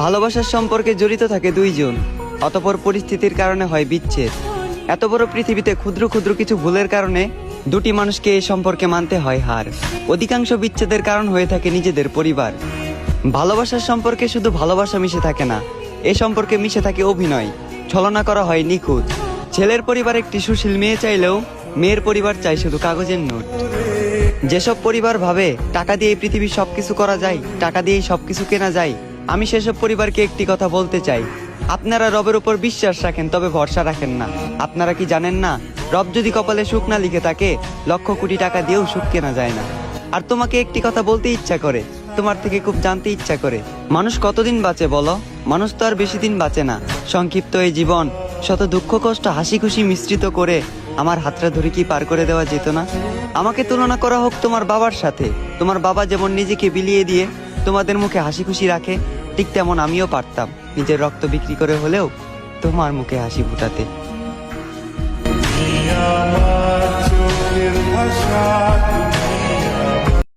ভালোবাসার সম্পর্কে জড়িত থাকে দুইজন, অতঃপর পরিস্থিতির কারণে হয় বিচ্ছেদ। এত বড় পৃথিবীতে ক্ষুদ্র ক্ষুদ্র কিছু ভুলের কারণে দুটি মানুষকে এই সম্পর্কে মানতে হয় হার। অধিকাংশ বিচ্ছেদের কারণ হয়ে থাকে নিজেদের পরিবার। ভালোবাসার সম্পর্কে শুধু ভালোবাসা মিশে থাকে না, এ সম্পর্কে মিশে থাকে অভিনয়, ছলনা করা হয় নিখুঁত। ছেলের পরিবার একটি সুশীল মেয়ে চাইলেও মেয়ের পরিবার চায় শুধু কাগজের নোট। যেসব পরিবার ভাবে টাকা দিয়ে এই পৃথিবীর সবকিছু করা যায়, টাকা দিয়েই সবকিছু কেনা যায়, আমি সেসব পরিবারকে একটি কথা বলতে চাই, আপনারা রবের উপর বিশ্বাস রাখেন তবে ভরসা রাখেন না। আপনারা কি জানেন না, রব যদি কপালে সুখ না লিখে থাকে, লক্ষ কোটি টাকা দিয়েও সুখ কেনা যায় না। আর তোমাকে একটি কথা বলতে ইচ্ছা করে, তোমার থেকে খুব জানতে ইচ্ছা করে, মানুষ কতদিন বাঁচে বলো? মানুষ তো আর বেশি দিন বাঁচে না। সংক্ষিপ্ত এই জীবন শত দুঃখ কষ্ট হাসি খুশি মিশ্রিত করে আমার হাতটা ধরে কি পার করে দেওয়া যেত না? আমাকে তুলনা করা হোক তোমার বাবার সাথে। তোমার বাবা যেমন নিজেকে বিলিয়ে দিয়ে তোমাদের মুখে হাসি খুশি রাখে, ঠিক তেমন আমিও পারতাম নিজের রক্ত বিক্রি করে হলেও তোমার মুখে হাসি ফুটাতে।